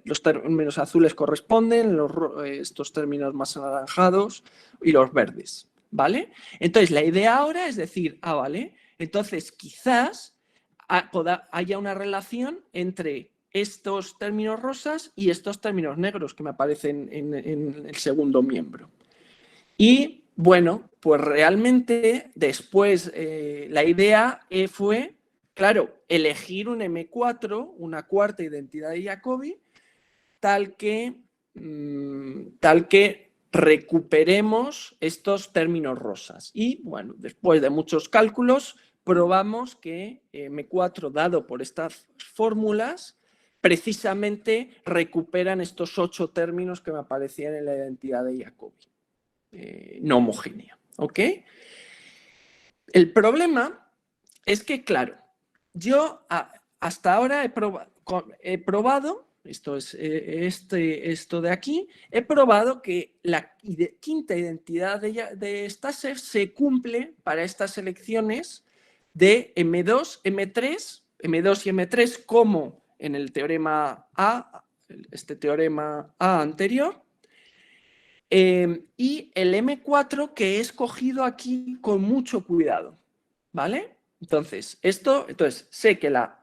los términos azules corresponden, estos términos más anaranjados y los verdes. ¿Vale? Entonces, la idea ahora es decir, ¿vale? Entonces, quizás haya una relación entre estos términos rosas y estos términos negros que me aparecen en el segundo miembro. Y bueno, pues realmente después la idea fue, claro, elegir un M4, una cuarta identidad de Jacobi, tal que recuperemos estos términos rosas. Y bueno, después de muchos cálculos, probamos que M4 dado por estas fórmulas precisamente recuperan estos 8 términos que me aparecían en la identidad de Jacobi, no homogénea. ¿Ok? El problema es que, claro, yo hasta ahora he probado, esto es esto de aquí, he probado que la quinta identidad de Stashev se cumple para estas selecciones de M2, M3, M2 y M3 como en el teorema A, este teorema A anterior, y el M4 que he escogido aquí con mucho cuidado, ¿vale? Entonces, sé que la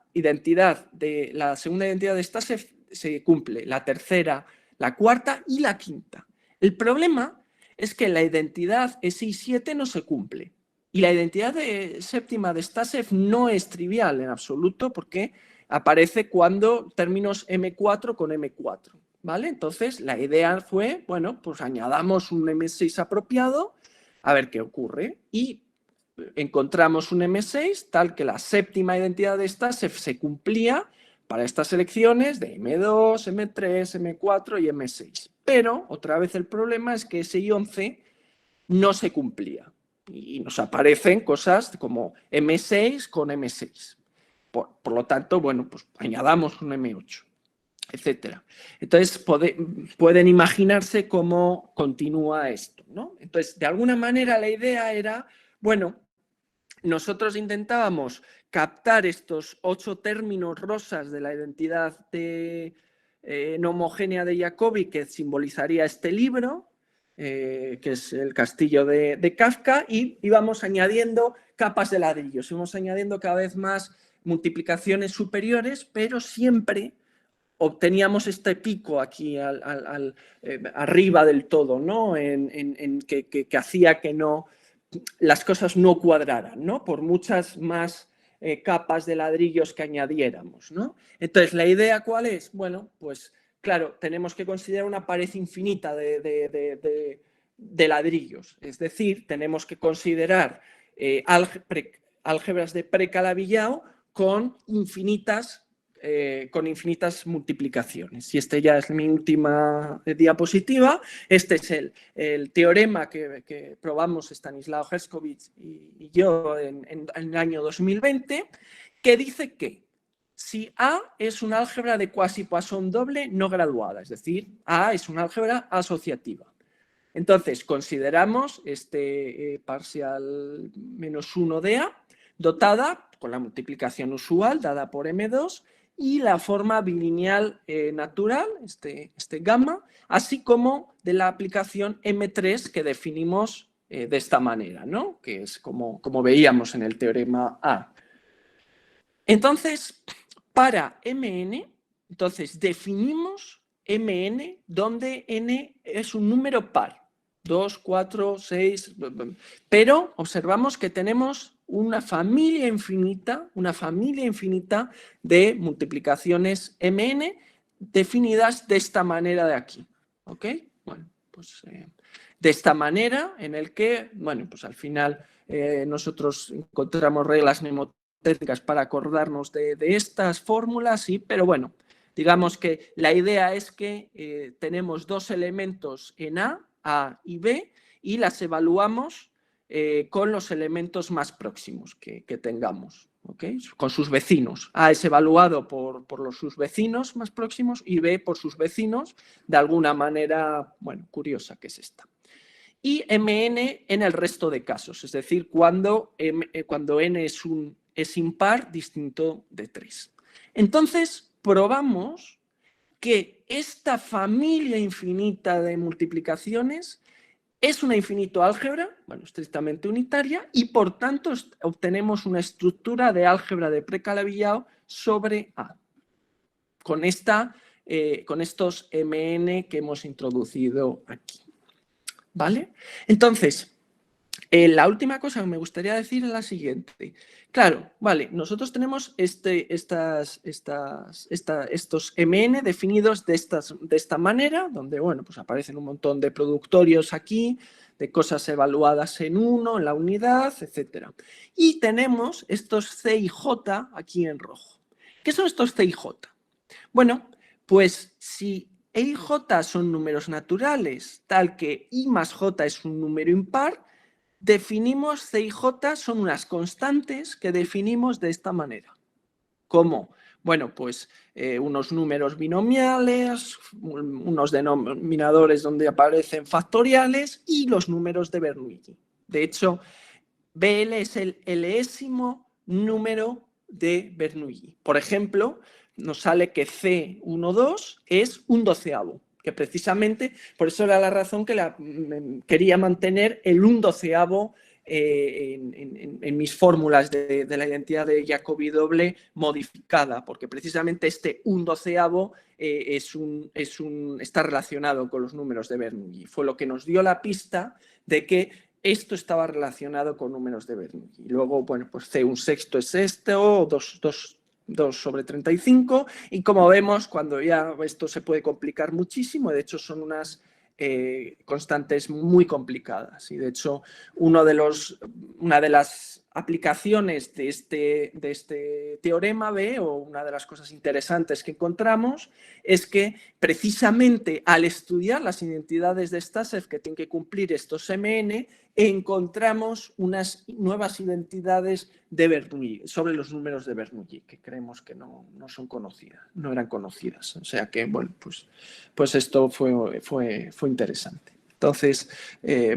segunda identidad de Stashev se cumple, la tercera, la cuarta y la quinta. El problema es que la identidad S6-7 no se cumple. Y la identidad séptima de Stashev no es trivial en absoluto porque aparece cuando términos M4 con M4. ¿Vale? Entonces, la idea fue, bueno, pues añadamos un M6 apropiado, a ver qué ocurre. Y encontramos un M6 tal que la séptima identidad de Stashev se cumplía para estas selecciones de M2, M3, M4 y M6. Pero, otra vez el problema es que ese I11 no se cumplía. Y nos aparecen cosas como M6 con M6. Por lo tanto, bueno, pues añadamos un M8. Etcétera. Entonces, pueden imaginarse cómo continúa esto, ¿no? Entonces, de alguna manera la idea era, bueno, nosotros intentábamos captar estos 8 términos rosas de la identidad no homogénea de Jacobi que simbolizaría este libro, que es El castillo de Kafka, y íbamos añadiendo capas de ladrillos, íbamos añadiendo cada vez más multiplicaciones superiores, pero siempre obteníamos este pico aquí arriba del todo, ¿no? Que hacía que las cosas no cuadraran, ¿no? Por muchas más capas de ladrillos que añadiéramos, ¿no? Entonces, ¿la idea cuál es? Bueno, pues claro, tenemos que considerar una pared infinita de ladrillos. Es decir, tenemos que considerar álgebras de Precala-Villao con infinitas multiplicaciones. Y este ya es mi última diapositiva. Este es el teorema que probamos Stanislao Herskovits y yo en el año 2020, que dice que si A es un álgebra de quasi-Poisson doble no graduada, es decir, A es una álgebra asociativa. Entonces, consideramos este parcial menos 1 de A dotada con la multiplicación usual dada por M2 y la forma bilineal natural, este gamma, así como de la aplicación M3 que definimos de esta manera, ¿no? Que es como veíamos en el teorema A. Entonces, para Mn, definimos Mn donde n es un número par. 2, 4, 6, pero observamos que tenemos una familia infinita de multiplicaciones Mn definidas de esta manera de aquí. ¿Ok? Bueno, pues de esta manera en el que, bueno, pues al final nosotros encontramos reglas mnemotécnicas para acordarnos de estas fórmulas, sí, pero bueno, digamos que la idea es que tenemos 2 elementos en A y B, y las evaluamos con los elementos más próximos que tengamos, ¿okay? Con sus vecinos. A es evaluado por sus vecinos más próximos y B por sus vecinos de alguna manera, bueno, curiosa que es esta. Y Mn en el resto de casos, es decir, cuando n es impar distinto de 3. Entonces, probamos que esta familia infinita de multiplicaciones es una infinito álgebra, bueno, estrictamente unitaria, y por tanto obtenemos una estructura de álgebra de Precala-Villao sobre A, con estos Mn que hemos introducido aquí. ¿Vale? Entonces, La última cosa que me gustaría decir es la siguiente. Claro, vale, nosotros tenemos estos MN definidos de esta manera, donde, bueno, pues aparecen un montón de productorios aquí, de cosas evaluadas en uno, en la unidad, etc. Y tenemos estos C y J aquí en rojo. ¿Qué son estos C y J? Bueno, pues si E y J son números naturales, tal que I más J es un número impar, definimos C y J son unas constantes que definimos de esta manera. ¿Cómo? Bueno, pues unos números binomiales, unos denominadores donde aparecen factoriales y los números de Bernoulli. De hecho, BL es el Lésimo número de Bernoulli. Por ejemplo, nos sale que C12 es un doceavo, que precisamente por eso era la razón que quería mantener el un doceavo en mis fórmulas de la identidad de Jacobi doble modificada, porque precisamente este un doceavo está relacionado con los números de Bernoulli. Fue lo que nos dio la pista de que esto estaba relacionado con números de Bernoulli. Y luego, bueno, pues C un sexto es esto, 2 sobre 35, y como vemos, cuando ya esto se puede complicar muchísimo, de hecho son unas constantes muy complicadas, y de hecho una de las aplicaciones de este teorema B, o una de las cosas interesantes que encontramos, es que precisamente al estudiar las identidades de Stashev que tienen que cumplir estos MN, encontramos unas nuevas identidades de Bernoulli, sobre los números de Bernoulli, que creemos que no son conocidas, no eran conocidas. O sea que, bueno, pues esto fue interesante. Entonces,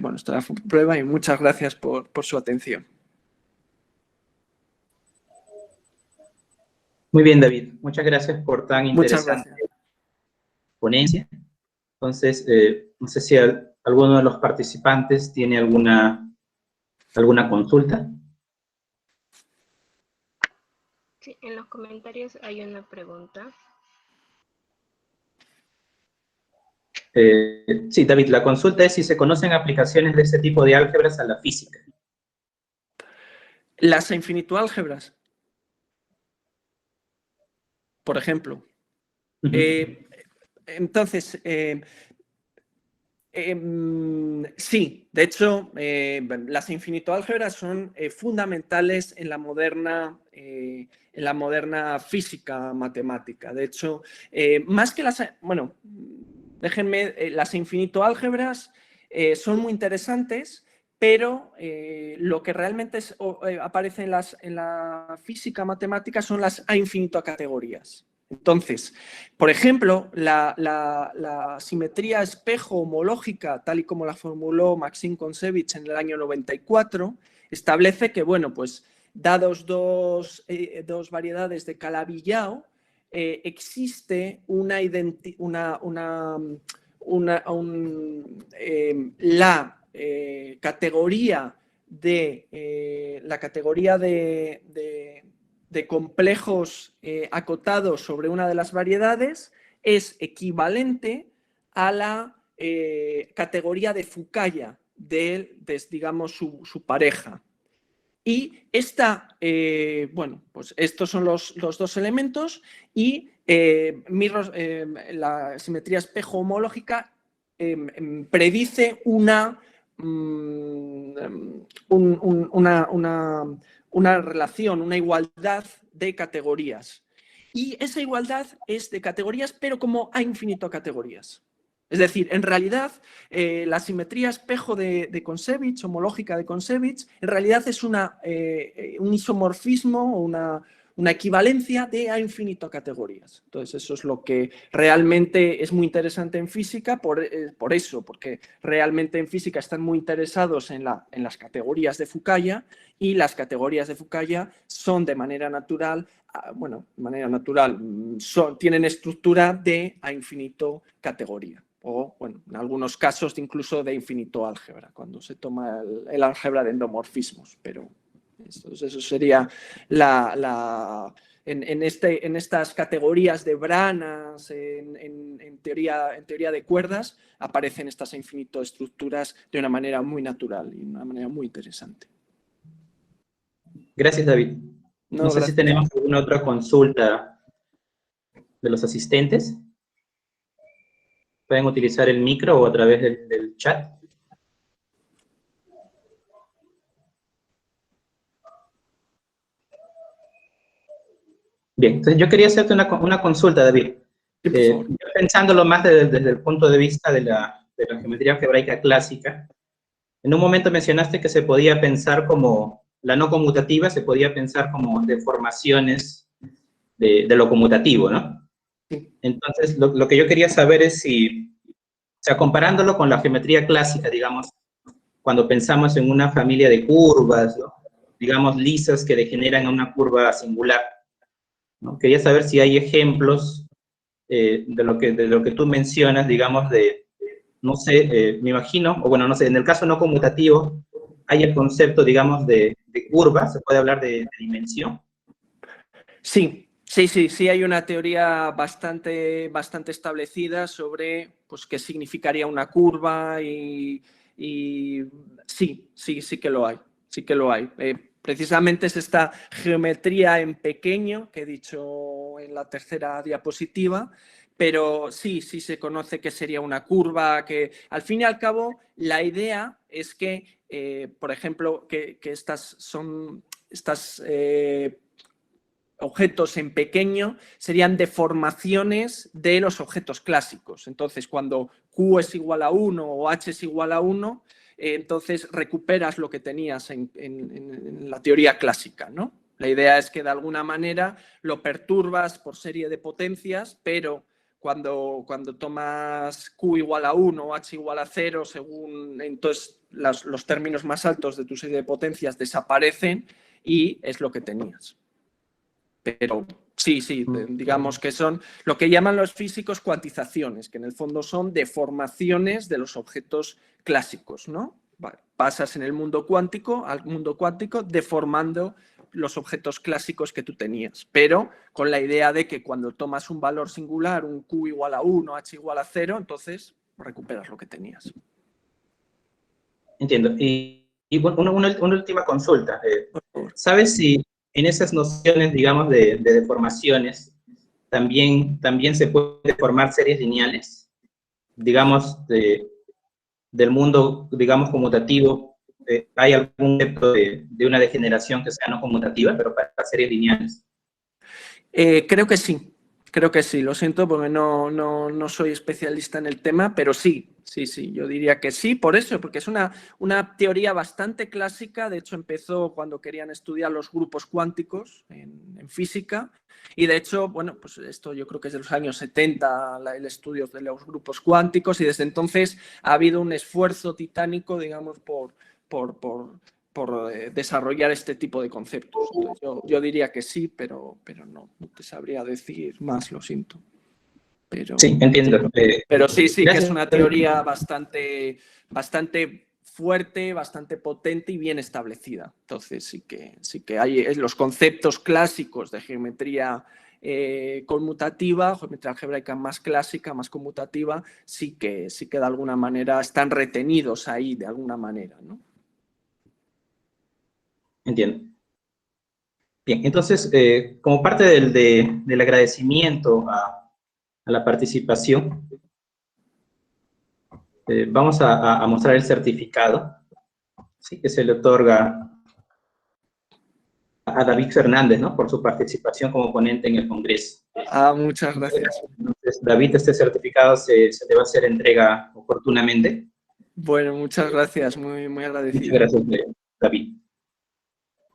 bueno, esta es la prueba y muchas gracias por su atención. Muy bien, David. Muchas gracias por tan interesante ponencia. Entonces, no sé si alguno de los participantes tiene alguna consulta. Sí, en los comentarios hay una pregunta. Sí, David, la consulta es si se conocen aplicaciones de ese tipo de álgebras a la física. Las infinitoálgebras, por ejemplo. Entonces, sí, de hecho, las infinitoálgebras son fundamentales en la moderna física matemática. De hecho, más que bueno, déjenme, las infinitoálgebras son muy interesantes, pero lo que realmente aparece en la física matemática son las a infinito categorías. Entonces, por ejemplo, la simetría espejo homológica, tal y como la formuló Maxim Kontsevich en el año 94, establece que, bueno, pues dados dos variedades de Calabi-Yau, existe la categoría de complejos acotados sobre una de las variedades es equivalente a la categoría de Fukaya de digamos, su pareja. Y bueno, pues estos son los dos elementos, y la simetría espejo homológica predice una relación, una igualdad de categorías. Y esa igualdad es de categorías, pero como a infinito categorías. Es decir, en realidad, la simetría espejo de Kontsevich, homológica de Kontsevich, en realidad es un isomorfismo o una equivalencia de a infinito categorías. Entonces, eso es lo que realmente es muy interesante en física, por eso, porque realmente en física están muy interesados en las categorías de Fukaya, y las categorías de Fukaya son de manera natural, tienen estructura de a infinito categoría. O, bueno, en algunos casos incluso de infinito álgebra, cuando se toma el álgebra de endomorfismos, pero eso sería en estas categorías de branas, en teoría de cuerdas, aparecen estas infinito estructuras de una manera muy natural y de una manera muy interesante. Gracias, David. No sé si tenemos alguna otra consulta de los asistentes. Pueden utilizar el micro o a través del chat. Bien, entonces yo quería hacerte una consulta, David. Pensándolo más desde el punto de vista de la geometría algebraica clásica, en un momento mencionaste que se podía pensar como, la no conmutativa se podía pensar como deformaciones de lo conmutativo, ¿no? Sí. Entonces, lo que yo quería saber es si, o sea, comparándolo con la geometría clásica, digamos, cuando pensamos en una familia de curvas, ¿no? Digamos, lisas que degeneran a una curva singular, ¿no? Quería saber si hay ejemplos de lo que tú mencionas, digamos, no sé, me imagino, o bueno, no sé, en el caso no conmutativo, hay el concepto, digamos, de curva, se puede hablar de dimensión. Sí, hay una teoría bastante establecida sobre pues, qué significaría una curva y sí que lo hay, precisamente es esta geometría en pequeño que he dicho en la tercera diapositiva, pero sí se conoce que sería una curva, que al fin y al cabo la idea es que, por ejemplo, que estas objetos en pequeño serían deformaciones de los objetos clásicos. Entonces, cuando Q es igual a 1 o H es igual a 1, entonces recuperas lo que tenías en la teoría clásica, ¿no? La idea es que de alguna manera lo perturbas por serie de potencias, pero cuando tomas Q igual a 1 o H igual a 0, entonces los términos más altos de tu serie de potencias desaparecen y es lo que tenías. Pero sí, digamos que son lo que llaman los físicos cuantizaciones, que en el fondo son deformaciones de los objetos clásicos, ¿no? Vale. Pasas en el mundo cuántico al mundo cuántico deformando los objetos clásicos que tú tenías, pero con la idea de que cuando tomas un valor singular, un Q igual a 1, H igual a 0, entonces recuperas lo que tenías. Entiendo. Y una última consulta. ¿Sabes si en esas nociones, digamos, de deformaciones, también se pueden deformar series lineales? Digamos, del mundo, digamos, conmutativo, ¿hay algún concepto de una degeneración que sea no conmutativa, pero para series lineales? Creo que sí, lo siento porque no soy especialista en el tema, pero sí, yo diría que sí, por eso, porque es una teoría bastante clásica. De hecho empezó cuando querían estudiar los grupos cuánticos en física, y de hecho, bueno, pues esto yo creo que es de los años 70 el estudio de los grupos cuánticos, y desde entonces ha habido un esfuerzo titánico, digamos, por desarrollar este tipo de conceptos. Entonces, yo diría que sí, pero no te sabría decir más, lo siento. Pero, sí, entiendo. Pero sí, gracias. que es una teoría bastante fuerte, bastante potente y bien establecida. Entonces sí que hay los conceptos clásicos de geometría conmutativa, geometría algebraica más clásica, más conmutativa, sí que de alguna manera están retenidos ahí de alguna manera, ¿no? Entiendo. Bien, entonces, como parte del agradecimiento a la participación, vamos a mostrar el certificado, ¿sí? Que se le otorga a David Fernández, ¿no? Por su participación como ponente en el Congreso. Muchas gracias. Entonces, David, este certificado se te va a hacer entrega oportunamente. Bueno, muchas gracias, muy agradecido. Muchas gracias, David.